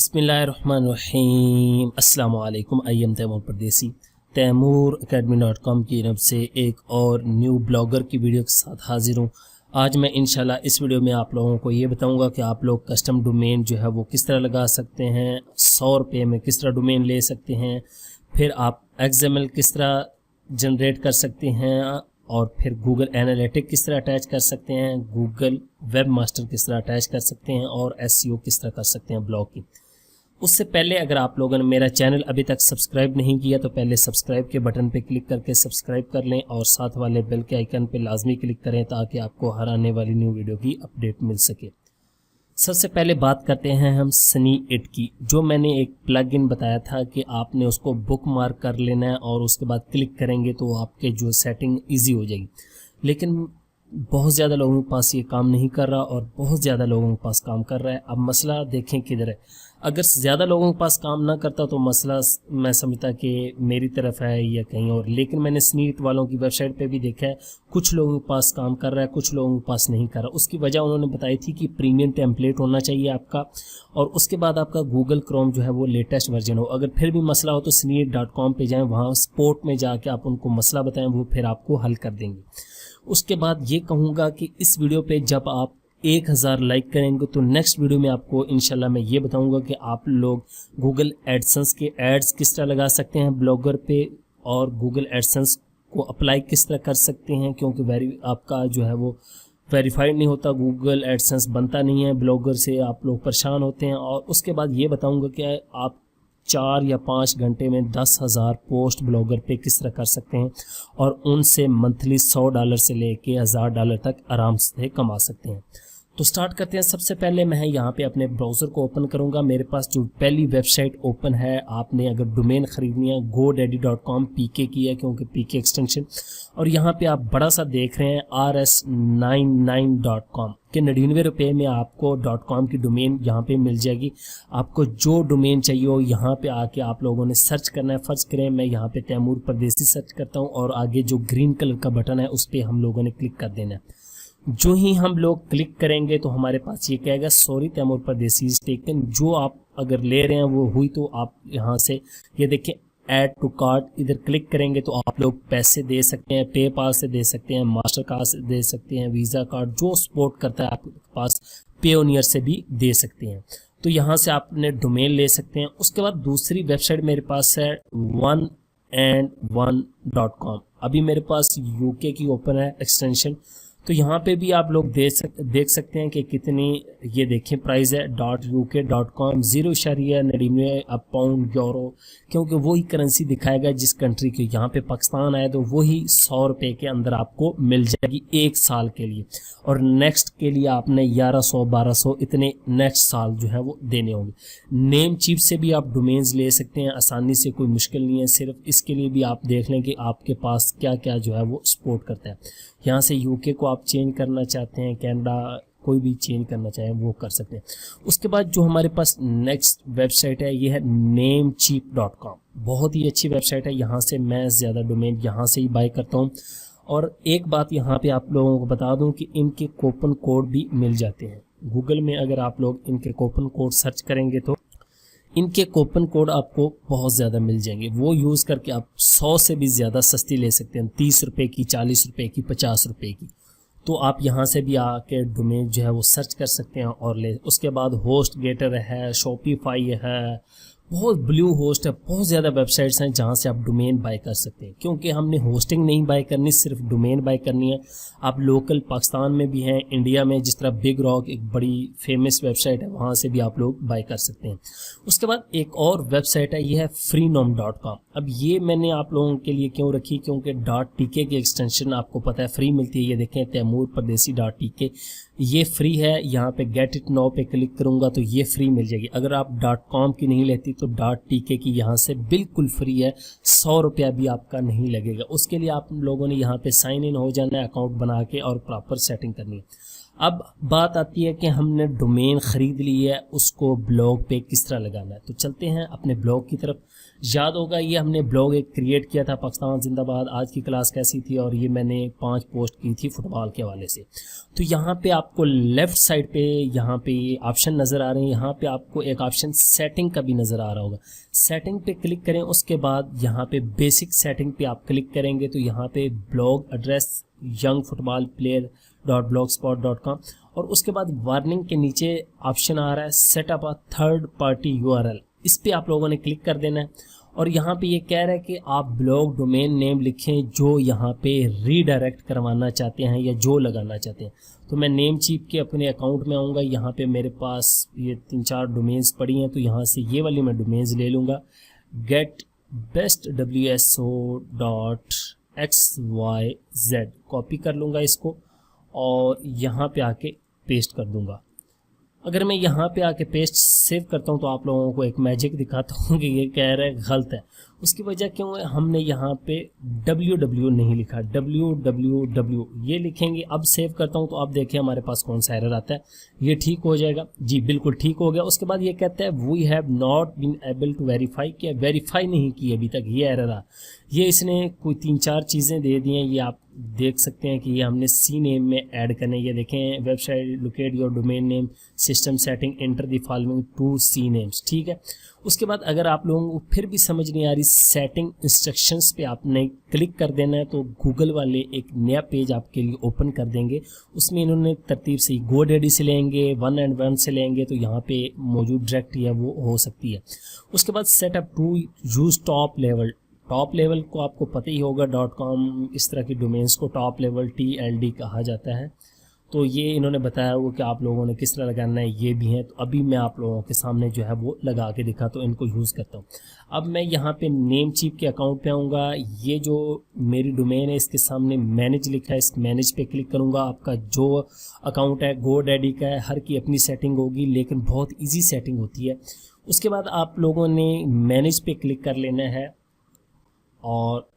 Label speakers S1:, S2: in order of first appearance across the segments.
S1: बिस्मिल्लाहिर्रहमानिर्रहीम अस्सलाम वालेकुम। आई एम तैमूर परदेसी। तैमूरacademy.com की तरफ से एक और न्यू ब्लॉगर की वीडियो के साथ हाजिर हूँ। आज मैं इंशाल्लाह इस वीडियो में आप लोगों को ये बताऊंगा कि आप लोग कस्टम डोमेन जो है वो किस तरह लगा सकते हैं, 100 रुपये में किस तरह डोमेन ले सकते हैं, फिर आप XML किस तरह जनरेट कर सकते हैं और फिर गूगल एनालिटिक किस तरह अटैच कर सकते हैं, गूगल वेब मास्टर किस तरह अटैच कर सकते हैं और SEO किस तरह कर सकते हैं ब्लॉग की। उससे पहले अगर आप लोगों ने मेरा चैनल अभी तक सब्सक्राइब नहीं किया तो पहले सब्सक्राइब के बटन पे क्लिक करके सब्सक्राइब कर लें और साथ वाले बेल के आइकन पे लाजमी क्लिक करें ताकि आपको हर आने वाली न्यू वीडियो की अपडेट मिल सके। सबसे पहले बात करते हैं हम SneakIt की। जो मैंने एक प्लगइन बताया था कि आपने उसको बुक मार्क कर लेना है और उसके बाद क्लिक करेंगे तो आपके जो सेटिंग ईजी हो जाएगी, लेकिन बहुत ज़्यादा लोगों के पास ये काम नहीं कर रहा और बहुत ज़्यादा लोगों के पास काम कर रहा है। अब मसला देखें किधर है। अगर ज़्यादा लोगों के पास काम ना करता तो मसला मैं समझता कि मेरी तरफ है या कहीं और, लेकिन मैंने SneakIt वालों की वेबसाइट पे भी देखा है कुछ लोगों के पास काम कर रहा है, कुछ लोगों के पास नहीं कर रहा। उसकी वजह उन्होंने बताई थी कि प्रीमियम टेम्पलेट होना चाहिए आपका और उसके बाद आपका गूगल क्रोम जो है वो लेटेस्ट वर्जन हो। अगर फिर भी मसला हो तो SneakIt.com पे जाएँ, वहाँ सपोर्ट में जाके आप उनको मसला बताएँ, वो फिर आपको हल कर देंगे। उसके बाद ये कहूँगा कि इस वीडियो पे जब आप 1000 लाइक करेंगे तो नेक्स्ट वीडियो में आपको इंशाल्लाह मैं ये बताऊंगा कि आप लोग गूगल एडसेंस के एड्स किस तरह लगा सकते हैं ब्लॉगर पे और गूगल एडसेंस को अप्लाई किस तरह कर सकते हैं, क्योंकि आपका जो है वो वेरीफाइड नहीं होता, गूगल एडसेंस बनता नहीं है ब्लॉगर से, आप लोग परेशान होते हैं। और उसके बाद ये बताऊँगा कि आप 4 या 5 घंटे में 10,000 पोस्ट ब्लॉगर पे किस तरह कर सकते हैं और उनसे मंथली $100 से लेके $1000 तक आराम से कमा सकते हैं। तो स्टार्ट करते हैं। सबसे पहले मैं यहाँ पे अपने ब्राउज़र को ओपन करूँगा। मेरे पास जो पहली वेबसाइट ओपन है, आपने अगर डोमेन ख़रीदनी है godaddy.com PK की है क्योंकि PK एक्सटेंशन, और यहाँ पे आप बड़ा सा देख रहे हैं rs99.com के 99 रुपये में आपको .com की डोमेन यहाँ पे मिल जाएगी। आपको जो डोमेन चाहिए हो यहाँ पे आके आप लोगों ने सर्च करना है। फर्ज करें मैं यहाँ पे तैमूर परदेसी सर्च करता हूँ और आगे जो ग्रीन कलर का बटन है उस पर हम लोगों ने क्लिक कर देना है। जो ही हम लोग क्लिक करेंगे तो हमारे पास ये कहेगा सॉरी तैमूर परदेसी इज टेकन। जो आप अगर ले रहे हैं वो हुई तो आप यहाँ से ये देखें ऐड टू कार्ट, इधर क्लिक करेंगे तो आप लोग पैसे दे सकते हैं, पेपाल से दे सकते हैं, मास्टर कार्ड से दे सकते हैं, वीज़ा कार्ड जो सपोर्ट करता है आपके पास, पेओनियर से भी दे सकते हैं। तो यहाँ से आपने डोमेन ले सकते हैं। उसके बाद दूसरी वेबसाइट मेरे पास है oneandone.com। अभी मेरे पास UK की ओपन है एक्सटेंशन, तो यहाँ पे भी आप लोग देख सकते हैं कि कितनी, ये देखें प्राइस है .uk.com 0.99 पाउंड यूरो, क्योंकि वही करेंसी दिखाएगा जिस कंट्री की। यहाँ पे पाकिस्तान आए तो वही 100 रुपये के अंदर आपको मिल जाएगी 1 साल के लिए, और नेक्स्ट के लिए आपने 1100-1200 इतने नेक्स्ट साल जो है वो देने होंगे। नेम चीप से भी आप डोमेन्स ले सकते हैं आसानी से, कोई मुश्किल नहीं है। सिर्फ इसके लिए भी आप देख लें कि आपके पास क्या क्या जो है वो सपोर्ट करता है। यहाँ से UK को आप चेंज करना चाहते हैं, कनाडा कोई भी चेंज करना चाहें वो कर सकते हैं। उसके बाद जो हमारे पास नेक्स्ट वेबसाइट है ये है namecheap.com। बहुत ही अच्छी वेबसाइट है, यहाँ से मैं ज़्यादा डोमेन यहाँ से ही बाय करता हूँ। और एक बात यहाँ पे आप लोगों को बता दूँ कि इनके कूपन कोड भी मिल जाते हैं। गूगल में अगर आप लोग इनके कूपन कोड सर्च करेंगे तो इनके कूपन कोड आपको बहुत ज़्यादा मिल जाएंगे। वो यूज़ करके आप 100 से भी ज़्यादा सस्ती ले सकते हैं, 30 रुपये की, 40 रुपये की, 50 रुपये की। तो आप यहाँ से भी आके डोमेन जो है वो सर्च कर सकते हैं और ले। उसके बाद होस्ट गेटर है, शॉपिफाई है, बहुत ब्लू होस्ट है, बहुत ज़्यादा वेबसाइट्स हैं जहाँ से आप डोमेन बाय कर सकते हैं। क्योंकि हमने होस्टिंग नहीं बाय करनी, सिर्फ डोमेन बाय करनी है। आप लोकल पाकिस्तान में भी हैं, इंडिया में जिस तरह बिग रॉक एक बड़ी फेमस वेबसाइट है, वहाँ से भी आप लोग बाय कर सकते हैं। उसके बाद एक और वेबसाइट है, ये है freenom.com। अब ये मैंने आप लोगों के लिए क्यों रखी, क्योंकि .tk की एक्सटेंशन आपको पता है फ्री मिलती है। ये देखें तैमूर परदेसी .tk, ये फ्री है। यहाँ पे गेट इट नाउ पे क्लिक करूँगा तो ये फ्री मिल जाएगी। अगर आप .com की नहीं लेती तो .tk की यहाँ से बिल्कुल फ्री है, 100 रुपया भी आपका नहीं लगेगा। उसके लिए आप लोगों ने यहाँ पे साइन इन हो जाना है अकाउंट बना के और प्रॉपर सेटिंग करनी है। अब बात आती है कि हमने डोमेन ख़रीद ली है, उसको ब्लॉग पे किस तरह लगाना है। तो चलते हैं अपने ब्लॉग की तरफ। याद होगा ये हमने ब्लॉग एक क्रिएट किया था, पाकिस्तान जिंदाबाद आज की क्लास कैसी थी, और ये मैंने 5 पोस्ट की थी फुटबॉल के हवाले से। तो यहाँ पे आपको लेफ़्ट साइड पे यहाँ पे ये ऑप्शन नज़र आ रहे हैं, यहाँ पे आपको एक ऑप्शन सेटिंग का भी नज़र आ रहा होगा। सेटिंग पे क्लिक करें, उसके बाद यहाँ पे बेसिक सेटिंग पे आप क्लिक करेंगे तो यहाँ पे ब्लॉग एड्रेस youngfootballplayer.blogspot.com, और उसके बाद वार्निंग के नीचे ऑप्शन आ रहा है set up a third party URL, इस पे आप लोगों ने क्लिक कर देना है। और यहाँ पे ये कह रहा है कि आप ब्लॉग डोमेन नेम लिखें जो यहाँ पे रीडायरेक्ट करवाना चाहते हैं या जो लगाना चाहते हैं। तो मैं नेम चीप के अपने अकाउंट में आऊँगा, यहाँ पे मेरे पास ये 3-4 डोमेन्स पड़ी हैं, तो यहाँ से ये वाली मैं डोमेन्स ले लूँगा, getbestwso.xyz कॉपी कर लूँगा इसको और यहाँ पे आके पेस्ट कर दूँगा। अगर मैं यहाँ पे आके पेस्ट सेव करता हूँ तो आप लोगों को एक मैजिक दिखाता हूँ कि ये कह रहा है गलत है। उसकी वजह क्यों है, हमने यहाँ पे www नहीं लिखा, www ये लिखेंगे। अब सेव करता हूँ तो अब देखिए हमारे पास कौन सा एरर आता है, ये ठीक हो जाएगा जी, बिल्कुल ठीक हो गया। उसके बाद ये कहता है we have not been able to verify, कि वेरीफाई नहीं की अभी तक, ये एरर आ। ये इसने कोई 3-4 चीज़ें दे दी हैं, ये आप देख सकते हैं कि ये हमने सी नेम में ऐड करने, ये देखें website locate your domain name system setting enter the following 2 C names, ठीक है। उसके बाद अगर आप लोगों को फिर भी समझ नहीं आ रही, सेटिंग इंस्ट्रक्शंस पे आपने क्लिक कर देना है, तो गूगल वाले एक नया पेज आपके लिए ओपन कर देंगे। उसमें इन्होंने तरतीब से GoDaddy से लेंगे, 1 and 1 से लेंगे, तो यहाँ पे मौजूद डायरेक्ट या वो हो सकती है। उसके बाद setup to use top level को आपको पता ही होगा, .com इस तरह की डोमेन्स को टॉप लेवल TLD कहा जाता है। तो ये इन्होंने बताया हुआ कि आप लोगों ने किस तरह लगाना है, ये भी है। तो अभी मैं आप लोगों के सामने जो है वो लगा के दिखा, तो इनको यूज़ करता हूँ। अब मैं यहाँ पे नेम चीप के अकाउंट पे आऊँगा, ये जो मेरी डोमेन है इसके सामने मैनेज लिखा है, इस मैनेज पे क्लिक करूँगा। आपका जो अकाउंट है GoDaddy का है, हर की अपनी सेटिंग होगी, लेकिन बहुत ईजी सेटिंग होती है। उसके बाद आप लोगों ने मैनेज पे क्लिक कर लेना है, और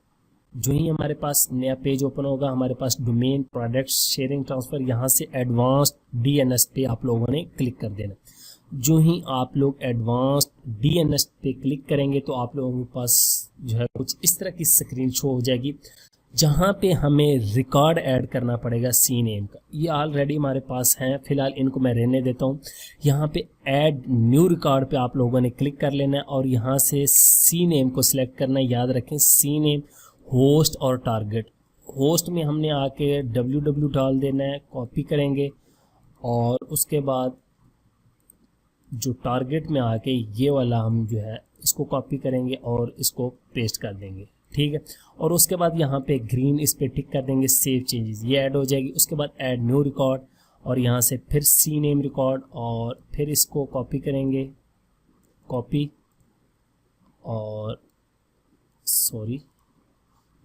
S1: जो ही हमारे पास नया पेज ओपन होगा, हमारे पास डोमेन प्रोडक्ट शेयरिंग ट्रांसफ़र, यहाँ से एडवांस्ड DNS पे आप लोगों ने क्लिक कर देना। जो ही आप लोग एडवांस्ड DNS पे क्लिक करेंगे तो आप लोगों के पास जो है कुछ इस तरह की स्क्रीन शो हो जाएगी, जहाँ पे हमें रिकॉर्ड ऐड करना पड़ेगा सी नेम का। ये ऑलरेडी हमारे पास हैं, फ़िलहाल इनको मैं रहने देता हूँ। यहाँ पे ऐड न्यू रिकॉर्ड पे आप लोगों ने क्लिक कर लेना है और यहाँ से सी नेम को सिलेक्ट करना है। याद रखें सी नेम, होस्ट और टारगेट। होस्ट में हमने आके www डाल देना है, कॉपी करेंगे, और उसके बाद जो टारगेट में आके ये वाला हम जो है इसको कॉपी करेंगे और इसको पेस्ट कर देंगे, ठीक है। और उसके बाद यहाँ पे ग्रीन इस पे टिक कर देंगे, सेव चेंजेस, ये ऐड हो जाएगी। उसके बाद ऐड न्यू रिकॉर्ड, और यहाँ से फिर सी नेम रिकॉर्ड, और फिर इसको कॉपी करेंगे, कॉपी, और सॉरी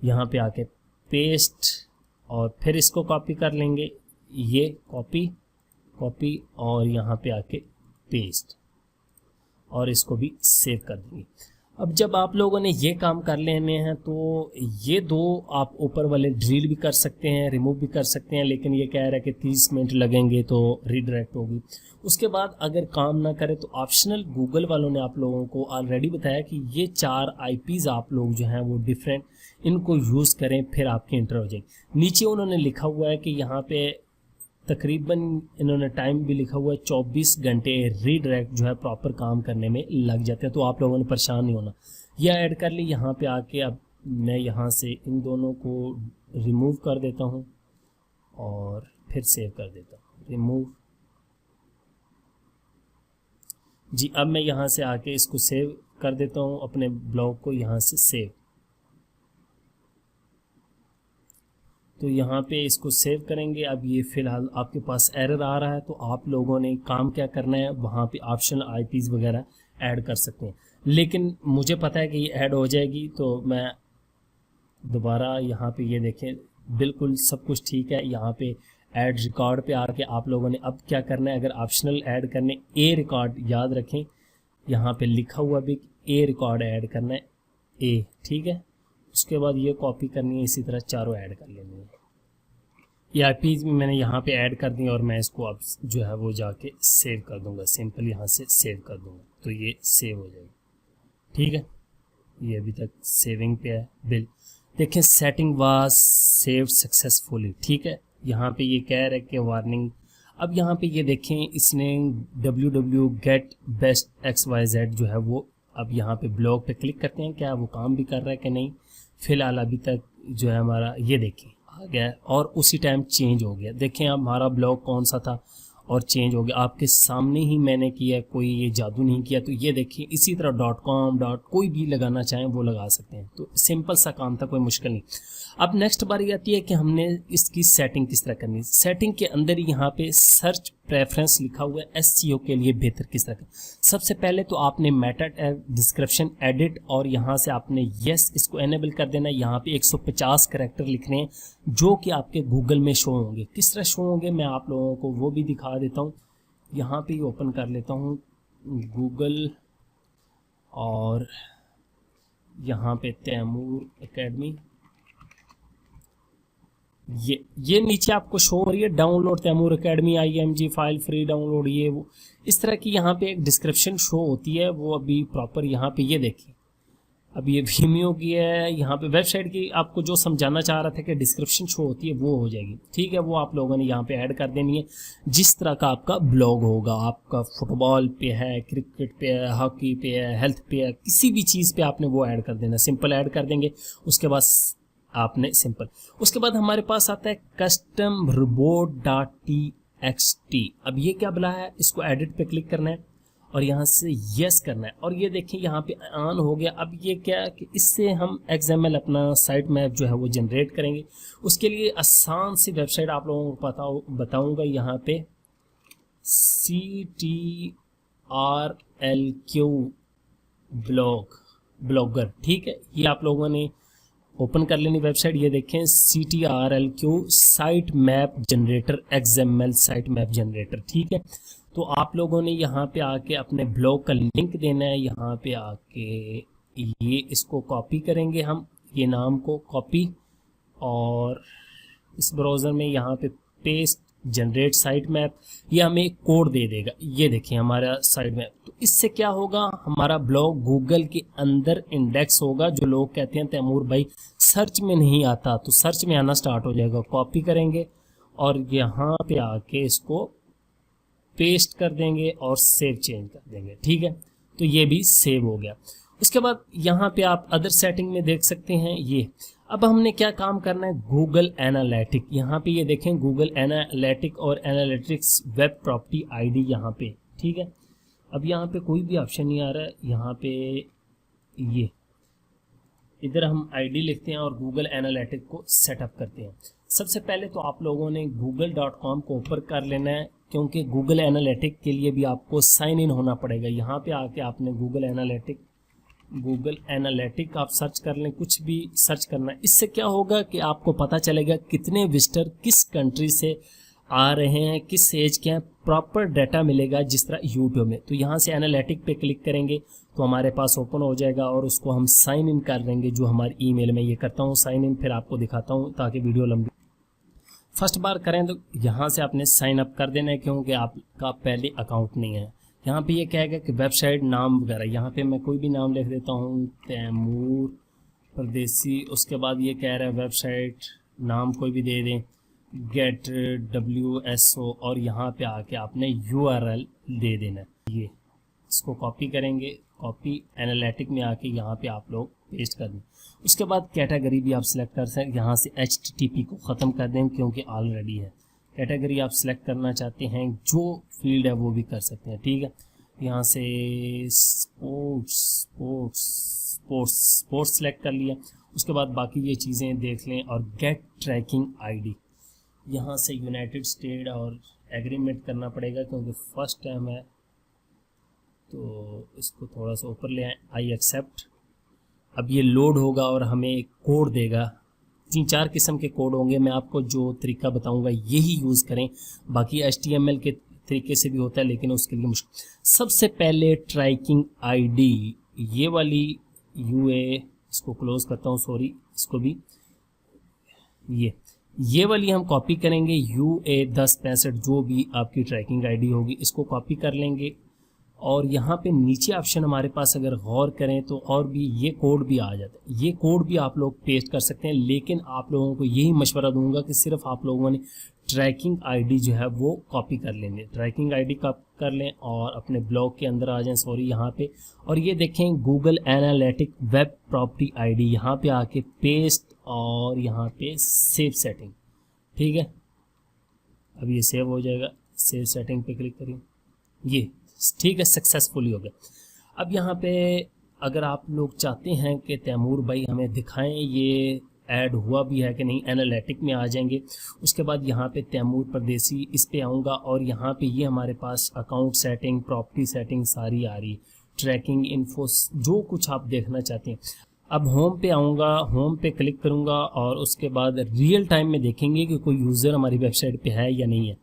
S1: यहाँ पे आके पेस्ट, और फिर इसको कॉपी कर लेंगे, ये कॉपी, और यहाँ पे आके पेस्ट, और इसको भी सेव कर देंगे। अब जब आप लोगों ने ये काम कर लेने हैं तो ये दो आप ऊपर वाले ड्रिल भी कर सकते हैं, रिमूव भी कर सकते हैं, लेकिन ये कह रहा है कि 30 मिनट लगेंगे तो रीडायरेक्ट होगी। उसके बाद अगर काम ना करे तो ऑप्शनल गूगल वालों ने आप लोगों को ऑलरेडी बताया कि ये 4 IPs आप लोग जो हैं वो डिफरेंट, इनको यूज़ करें, फिर आपकी इंटर हो जाएगी। नीचे उन्होंने लिखा हुआ है कि यहाँ पे तकरीबन इन्होंने टाइम भी लिखा हुआ है 24 घंटे रीडायरेक्ट जो है प्रॉपर काम करने में लग जाते हैं, तो आप लोगों ने परेशान नहीं होना। यह ऐड कर ली यहाँ पे आके। अब मैं यहाँ से इन दोनों को रिमूव कर देता हूँ और फिर सेव कर देता हूँ, रिमूव जी। अब मैं यहाँ से आके इसको सेव कर देता हूँ, अपने ब्लॉग को यहाँ से सेव, तो यहाँ पे इसको सेव करेंगे। अब ये फ़िलहाल आपके पास एरर आ रहा है, तो आप लोगों ने काम क्या करना है, वहाँ पे ऑप्शनल IPs वगैरह ऐड कर सकते हैं, लेकिन मुझे पता है कि ये ऐड हो जाएगी। तो मैं दोबारा यहाँ पे ये देखें, बिल्कुल सब कुछ ठीक है। यहाँ पे ऐड रिकॉर्ड पे आके आप लोगों ने अब क्या करना है, अगर ऑप्शनल ऐड करने ए रिकॉर्ड, याद रखें यहाँ पे लिखा हुआ भी ए रिकॉर्ड ऐड करना है, ए, ठीक है। उसके बाद ये कॉपी करनी है, इसी तरह चारों ऐड कर लेनी है। ये IPs भी मैंने यहाँ पे ऐड कर दी और मैं इसको अब जो है वो जाके सेव कर दूंगा, सिंपल यहाँ से सेव कर दूंगा, तो ये सेव हो जाएगी, ठीक है। ये अभी तक सेविंग पे है बिल। देखें सेटिंग वाज सेव्ड सक्सेसफुली, ठीक है। यहाँ पे ये कह रहा है कि वार्निंग। अब यहाँ पे ये देखें इसने www गेट बेस्ट XYZ जो है वो, अब यहाँ पे ब्लॉग पे क्लिक करते हैं, क्या वो काम भी कर रहा है कि नहीं। फ़िलहाल अभी तक जो है हमारा ये देखें आ गया है और उसी टाइम चेंज हो गया। देखें अब हमारा ब्लॉग कौन सा था और चेंज हो गया, आपके सामने ही मैंने किया, कोई ये जादू नहीं किया। तो ये देखिए इसी तरह .com कोई भी लगाना चाहें वो लगा सकते हैं। तो सिंपल सा काम था, कोई मुश्किल नहीं। अब नेक्स्ट बारी आती है कि हमने इसकी सेटिंग किस तरह करनी है। सेटिंग के अंदर यहाँ पे सर्च प्रेफरेंस लिखा हुआ है, SEO के लिए बेहतर किस तरह का। सबसे पहले तो आपने मेटा टैग, डिस्क्रिप्शन, एडिट और यहाँ से आपने यस इसको एनेबल कर देना है। यहाँ पे 150 करैक्टर लिखने हैं जो कि आपके गूगल में शो होंगे। किस तरह शो होंगे मैं आप लोगों को वो भी दिखा देता हूँ। यहाँ पे ओपन कर लेता हूँ गूगल और यहाँ पे तैमूर एकेडमी, ये नीचे आपको शो हो रही है download Taimur academy IMG file free download, ये वो इस तरह की यहाँ पे एक डिस्क्रिप्शन शो होती है। वो अभी प्रॉपर यहाँ पे ये देखिए, अब ये Vimeo की है। यहाँ पे वेबसाइट की आपको जो समझाना चाह रहा था कि डिस्क्रिप्शन शो होती है वो हो जाएगी, ठीक है। वो आप लोगों ने यहाँ पे ऐड कर देनी है जिस तरह का आपका ब्लॉग होगा। आपका फुटबॉल पे है, क्रिकेट पे है, हॉकी पे है, हेल्थ पे है, किसी भी चीज़ पे आपने वो ऐड कर देना। सिंपल ऐड कर देंगे, उसके बाद आपने सिंपल, उसके बाद हमारे पास आता है कस्टम report.txt। अब ये क्या बुलाया है, इसको एडिट पे क्लिक करना है और यहाँ से यस करना है और ये देखिए यहाँ पे ऑन हो गया। अब ये क्या कि इससे हम XML अपना साइट मैप जो है वो जनरेट करेंगे। उसके लिए आसान सी वेबसाइट आप लोगों को बताऊंगा। यहाँ पे CTRLQ ब्लॉगर, ठीक है। ये आप लोगों ने ओपन कर लेनी वेबसाइट। ये देखें CTRLQ site map generator, XML site map generator, ठीक है। तो आप लोगों ने यहाँ पे आके अपने ब्लॉग का लिंक देना है। यहाँ पे आके ये इसको कॉपी करेंगे हम, ये नाम को कॉपी और इस ब्राउज़र में यहाँ पे पेस्ट, जनरेट साइट मैप। ये हमें एक कोड दे देगा। ये देखिए हमारा साइट मैप। तो इससे क्या होगा, हमारा ब्लॉग गूगल के अंदर इंडेक्स होगा। जो लोग कहते हैं तैमूर भाई सर्च में नहीं आता, तो सर्च में आना स्टार्ट हो जाएगा। कॉपी करेंगे और यहाँ पे आके इसको पेस्ट कर देंगे और सेव चेंज कर देंगे, ठीक है। तो ये भी सेव हो गया। उसके बाद यहाँ पे आप अदर सेटिंग में देख सकते हैं ये। अब हमने क्या काम करना है, गूगल एनालिटिक। यहाँ पे ये देखें गूगल एनालिटिक और एनालिटिक्स वेब प्रॉपर्टी ID यहाँ पे, ठीक है। अब यहाँ पे कोई भी ऑप्शन नहीं आ रहा है। यहाँ पे ये इधर हम ID लिखते हैं और गूगल एनालिटिक को सेटअप करते हैं। सबसे पहले तो आप लोगों ने google.com को ओपन कर लेना है, क्योंकि गूगल एनालिटिक के लिए भी आपको साइन इन होना पड़ेगा। यहाँ पे आके आपने गूगल एनालिटिक आप सर्च कर लें, कुछ भी सर्च करना है। इससे क्या होगा कि आपको पता चलेगा कितने विजिटर किस कंट्री से आ रहे हैं, किस एज के हैं, प्रॉपर डाटा मिलेगा जिस तरह यूट्यूब में। तो यहाँ से एनालिटिक पे क्लिक करेंगे तो हमारे पास ओपन हो जाएगा और उसको हम साइन इन कर लेंगे। जो हमारी ईमेल में ये करता हूँ साइन इन, फिर आपको दिखाता हूँ ताकि वीडियो लंबी। फर्स्ट बार करें तो यहाँ से आपने साइन अप कर देना है, क्योंकि आपका पहले अकाउंट नहीं है। यहाँ पे ये कहेगा कि वेबसाइट नाम वगैरह, यहाँ पे मैं कोई भी नाम लिख देता हूँ तैमूर परदेसी। उसके बाद ये कह रहा है वेबसाइट नाम कोई भी दे दें, गेट WSO और यहाँ पे आके आपने URL दे देना है। ये इसको कॉपी करेंगे, कॉपी एनालिटिक में आके यहाँ पे आप लोग पेस्ट कर दें। उसके बाद कैटेगरी भी आप सिलेक्ट कर सकते हैं। यहाँ से HTTP को ख़त्म कर दें क्योंकि ऑलरेडी है। कैटेगरी आप सिलेक्ट करना चाहते हैं, जो फील्ड है वो भी कर सकते हैं, ठीक है। यहाँ से स्पोर्ट्स सेलेक्ट कर लिया। उसके बाद बाकी ये चीज़ें देख लें और गेट ट्रैकिंग ID, यहाँ से यूनाइटेड स्टेट और एग्रीमेंट करना पड़ेगा क्योंकि फर्स्ट टाइम है। तो इसको थोड़ा सा ऊपर ले आए, आई एक्सेप्ट। अब ये लोड होगा और हमें एक कोड देगा। 3-4 किस्म के कोड होंगे, मैं आपको जो तरीका बताऊंगा यही यूज़ करें। बाकी HTML के तरीके से भी होता है लेकिन उसके लिए मुश्किल। सबसे पहले ट्रैकिंग ID ये वाली UA, इसको क्लोज करता हूँ, सॉरी इसको भी, ये वाली हम कॉपी करेंगे। UA 1065 जो भी आपकी ट्रैकिंग ID होगी इसको कॉपी कर लेंगे और यहाँ पे नीचे ऑप्शन हमारे पास अगर गौर करें तो और भी ये कोड भी आ जाता है, ये कोड भी आप लोग पेस्ट कर सकते हैं। लेकिन आप लोगों को यही मशवरा दूंगा कि सिर्फ आप लोगों ने ट्रैकिंग आईडी जो है वो कॉपी कर लेंगे, ट्रैकिंग आईडी कॉपी कर लें और अपने ब्लॉग के अंदर आ जाएं, सॉरी यहाँ पे, और ये देखें Google analytic web property ID, यहाँ पे आके पेस्ट और यहाँ पे सेव सेटिंग। ठीक है, अब ये सेव हो जाएगा, सेव सेटिंग पे क्लिक करिए, ये ठीक है सक्सेसफुली हो गया। अब यहाँ पे अगर आप लोग चाहते हैं कि तैमूर भाई हमें दिखाएं ये ऐड हुआ भी है कि नहीं, एनालिटिक में आ जाएंगे। उसके बाद यहाँ पे तैमूर परदेसी इस पे आऊँगा और यहाँ पे ये हमारे पास अकाउंट सेटिंग, प्रॉपर्टी सेटिंग सारी आ रही है, ट्रैकिंग इन्फो, जो कुछ आप देखना चाहते हैं। अब होम पे आऊँगा, होम पे क्लिक करूँगा और उसके बाद रियल टाइम में देखेंगे कि कोई यूज़र हमारी वेबसाइट पे है या नहीं है।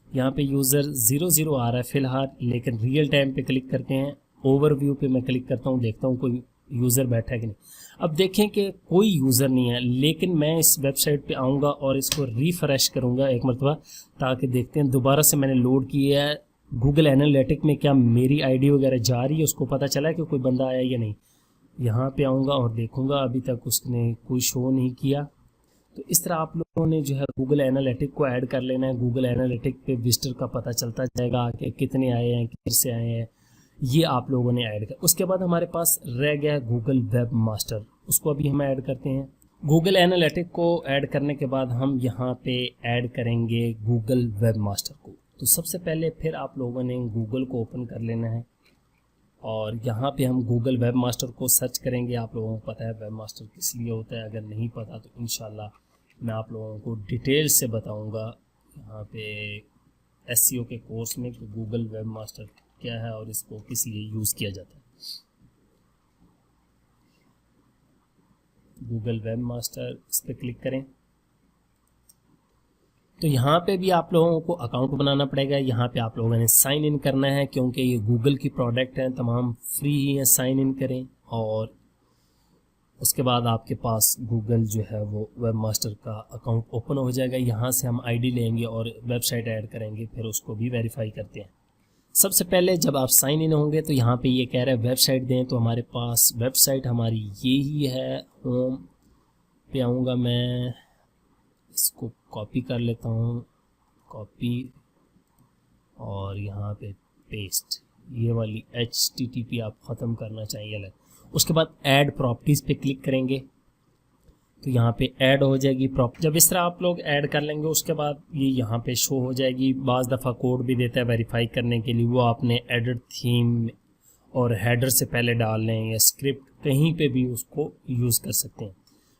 S1: यहाँ पे यूज़र 00 आ रहा है फ़िलहाल, लेकिन रियल टाइम पे क्लिक करते हैं, ओवरव्यू पे मैं क्लिक करता हूँ, देखता हूँ कोई यूज़र बैठा है कि नहीं। अब देखें कि कोई यूज़र नहीं है, लेकिन मैं इस वेबसाइट पे आऊँगा और इसको रिफ़्रेश करूँगा एक मरतबा, ताकि देखते हैं दोबारा से मैंने लोड किया है गूगल एनालिटिक में क्या मेरी आईडी वगैरह जा रही है, उसको पता चला है कि कोई बंदा आया या नहीं। यहाँ पे आऊँगा और देखूँगा, अभी तक उसने कोई शो नहीं किया। तो इस तरह आप लोगों ने जो है गूगल एनालिटिक को ऐड कर लेना है। गूगल एनालिटिक पे विजिटर का पता चलता जाएगा कि कितने आए हैं, किधर से आए हैं, ये आप लोगों ने ऐड कर। उसके बाद हमारे पास रह गया गूगल वेब मास्टर, उसको अभी हम ऐड करते हैं। गूगल एनालिटिक को ऐड करने के बाद हम यहाँ पे ऐड करेंगे गूगल वेब मास्टर को। तो सबसे पहले फिर आप लोगों ने गूगल को ओपन कर लेना है और यहाँ पे हम गूगल वेब मास्टर को सर्च करेंगे। आप लोगों को पता है वेब मास्टर किस लिए होता है, अगर नहीं पता तो इंशाल्लाह मैं आप लोगों को डिटेल से बताऊंगा यहाँ पे एसईओ के कोर्स में कि गूगल वेब मास्टर क्या है और इसको किस लिए यूज़ किया जाता है। गूगल वेब मास्टर, इस पर क्लिक करें तो यहाँ पे भी आप लोगों को अकाउंट बनाना पड़ेगा। यहाँ पे आप लोगों ने साइन इन करना है, क्योंकि ये गूगल की प्रोडक्ट हैं, तमाम फ्री ही हैं। साइन इन करें और उसके बाद आपके पास गूगल जो है वो वेब मास्टर का अकाउंट ओपन हो जाएगा। यहाँ से हम आईडी लेंगे और वेबसाइट ऐड करेंगे, फिर उसको भी वेरीफाई करते हैं। सबसे पहले जब आप साइन इन होंगे तो यहाँ पे ये कह रहा है वेबसाइट दें, तो हमारे पास वेबसाइट हमारी ये ही है। होम पे आऊँगा, मैं इसको कॉपी कर लेता हूँ, कॉपी और यहाँ पे पेस्ट, ये वाली HTTP आप ख़त्म करना चाहिए अलग। उसके बाद ऐड प्रॉपर्टीज़ पे क्लिक करेंगे तो यहाँ पे ऐड हो जाएगी प्रॉपर्टी। जब इस तरह आप लोग ऐड कर लेंगे उसके बाद ये यहाँ पे शो हो जाएगी। बाज़ दफ़ा कोड भी देता है वेरीफाई करने के लिए, वो आपने एडिट थीम और हेडर से पहले डाल लें या स्क्रिप्ट कहीं पे भी उसको यूज़ कर सकते हैं।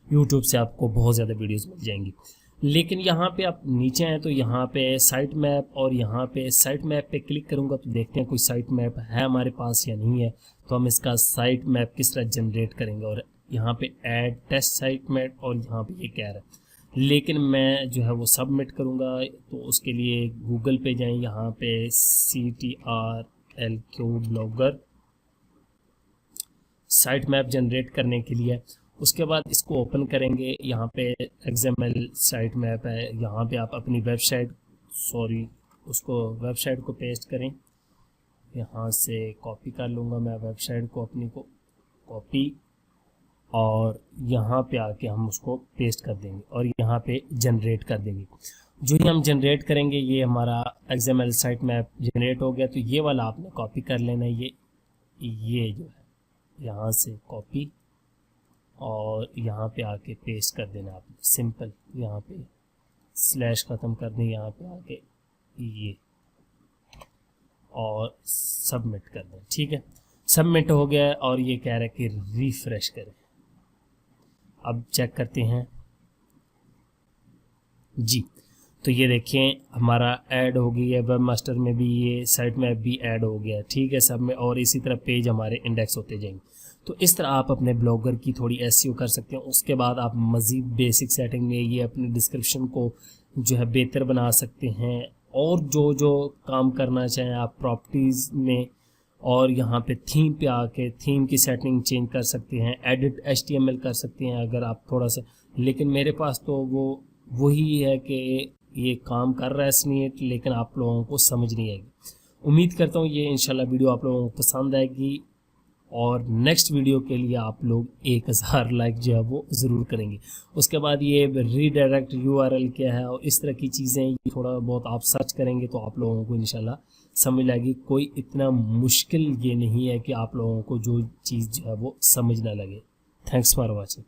S1: यूट्यूब से आपको बहुत ज़्यादा वीडियोज़ मिल जाएंगी। लेकिन यहाँ पे आप नीचे हैं तो यहाँ पे साइट मैप, और यहाँ पे साइट मैप पे क्लिक करूँगा तो देखते हैं कोई साइट मैप है हमारे पास या नहीं है। तो हम इसका साइट मैप किस तरह जनरेट करेंगे, और यहाँ पे ऐड टेस्ट साइट मैप, और यहाँ पे ये कह रहा है, लेकिन मैं जो है वो सबमिट करूँगा। तो उसके लिए गूगल पे जाएं, यहाँ पे CTRLQ blogger site map generate करने के लिए। उसके बाद इसको ओपन करेंगे, यहाँ पे XML साइट मैप है। यहाँ पे आप अपनी वेबसाइट, उसको वेबसाइट को पेस्ट करें। यहाँ से कॉपी कर लूँगा मैं वेबसाइट को, अपनी को कॉपी, और यहाँ पे आके हम उसको पेस्ट कर देंगे और यहाँ पे जनरेट कर देंगे। जो ही हम जनरेट करेंगे ये हमारा XML साइट मैप जनरेट हो गया। तो ये वाला आपने कॉपी कर लेना है, ये जो है यहाँ से कॉपी और यहाँ पे आके पेस्ट कर देना आपने, सिंपल। यहाँ पे स्लैश ख़त्म कर दें, यहाँ पे आके ये और सबमिट कर दें। ठीक है, सबमिट हो गया और ये कह रहा है कि रिफ़्रेश करें। अब चेक करते हैं जी, तो ये देखें हमारा ऐड हो गई है। वेब मास्टर में भी ये साइट मैप भी ऐड हो गया है। ठीक है, सब में, और इसी तरह पेज हमारे इंडेक्स होते जाएंगे। तो इस तरह आप अपने ब्लॉगर की थोड़ी SEO कर सकते हैं। उसके बाद आप मज़ीद बेसिक सेटिंग में ये अपने डिस्क्रिप्शन को जो है बेहतर बना सकते हैं, और जो काम करना चाहें आप प्रॉपर्टीज़ में, और यहाँ पे थीम पे आके थीम की सेटिंग चेंज कर सकते हैं, एडिट HTML कर सकते हैं अगर आप थोड़ा सा। लेकिन मेरे पास तो वही है कि ये काम कर रहा है स्नीट, लेकिन आप लोगों को समझ नहीं आएगी। उम्मीद करता हूँ ये इंशाल्लाह वीडियो आप लोगों को पसंद आएगी और नेक्स्ट वीडियो के लिए आप लोग 1000 लाइक जो है वो ज़रूर करेंगे। उसके बाद ये रीडायरेक्ट URL क्या है और इस तरह की चीज़ें ये थोड़ा बहुत आप सर्च करेंगे तो आप लोगों को इंशाल्लाह समझ आएगी। कोई इतना मुश्किल ये नहीं है कि आप लोगों को जो चीज़ जो है वो समझ ना लगे। Thanks for watching.